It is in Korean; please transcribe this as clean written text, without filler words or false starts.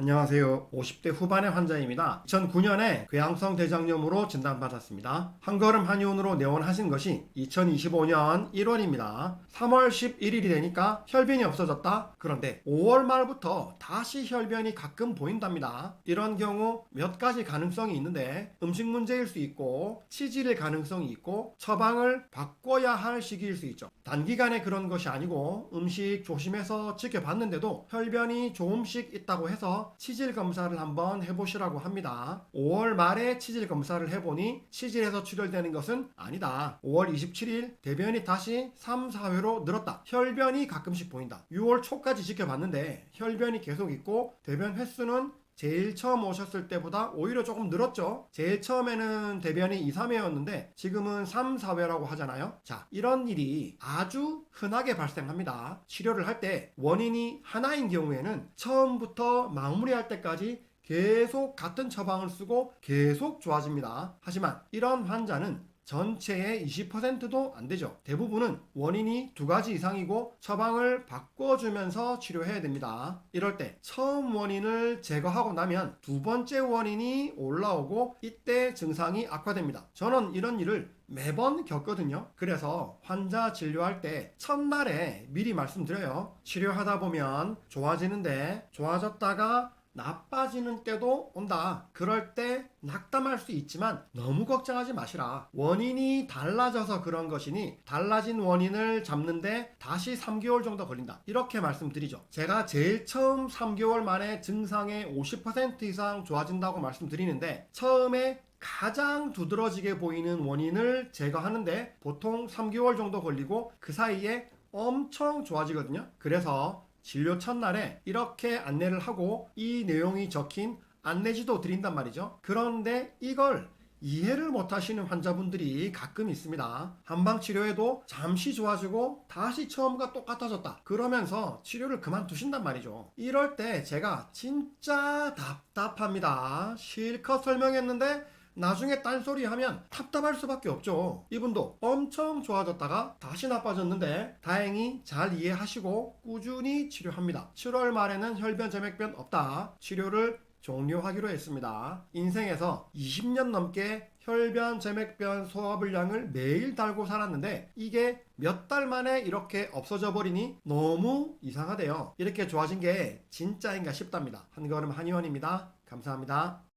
안녕하세요. 50대 후반의 환자입니다. 2009년에 궤양성 대장염으로 진단받았습니다. 한걸음 한의원으로 내원하신 것이 2025년 1월입니다. 3월 11일이 되니까 혈변이 없어졌다? 그런데 5월 말부터 다시 혈변이 가끔 보인답니다. 이런 경우 몇 가지 가능성이 있는데 음식 문제일 수 있고 치질일 가능성이 있고 처방을 바꿔야 할 시기일 수 있죠. 단기간에 그런 것이 아니고 음식 조심해서 지켜봤는데도 혈변이 조금씩 있다고 해서 치질 검사를 한번 해보시라고 합니다. 5월 말에 치질 검사를 해보니 치질에서 출혈되는 것은 아니다. 5월 27일 대변이 다시 3, 4회로 늘었다. 혈변이 가끔씩 보인다. 6월 초까지 지켜봤는데 혈변이 계속 있고 대변 횟수는 제일 처음 오셨을 때보다 오히려 조금 늘었죠. 제일 처음에는 대변이 2, 3회였는데 지금은 3, 4회라고 하잖아요. 자, 이런 일이 아주 흔하게 발생합니다. 치료를 할 때 원인이 하나인 경우에는 처음부터 마무리할 때까지 계속 같은 처방을 쓰고 계속 좋아집니다. 하지만 이런 환자는 전체의 20%도 안 되죠. 대부분은 원인이 두 가지 이상이고 처방을 바꿔주면서 치료해야 됩니다. 이럴 때 처음 원인을 제거하고 나면 두 번째 원인이 올라오고 이때 증상이 악화됩니다. 저는 이런 일을 매번 겪거든요. 그래서 환자 진료할 때 첫날에 미리 말씀드려요. 치료하다 보면 좋아지는데 좋아졌다가 나빠지는 때도 온다. 그럴 때 낙담할 수 있지만 너무 걱정하지 마시라. 원인이 달라져서 그런 것이니 달라진 원인을 잡는데 다시 3개월 정도 걸린다. 이렇게 말씀드리죠. 제가 제일 처음 3개월 만에 증상의 50% 이상 좋아진다고 말씀드리는데 처음에 가장 두드러지게 보이는 원인을 제거하는데 보통 3개월 정도 걸리고 그 사이에 엄청 좋아지거든요. 그래서 진료 첫날에 이렇게 안내를 하고 이 내용이 적힌 안내지도 드린단 말이죠. 그런데 이걸 이해를 못 하시는 환자분들이 가끔 있습니다. 한방치료에도 잠시 좋아지고 다시 처음과 똑같아졌다. 그러면서 치료를 그만두신단 말이죠. 이럴 때 제가 진짜 답답합니다. 실컷 설명했는데 나중에 딴소리 하면 답답할 수밖에 없죠. 이분도 엄청 좋아졌다가 다시 나빠졌는데 다행히 잘 이해하시고 꾸준히 치료합니다. 7월 말에는 혈변, 점액변 없다. 치료를 종료하기로 했습니다. 인생에서 20년 넘게 혈변, 점액변, 소화불량을 매일 달고 살았는데 이게 몇 달 만에 이렇게 없어져 버리니 너무 이상하대요. 이렇게 좋아진 게 진짜인가 싶답니다. 한걸음 한의원입니다. 감사합니다.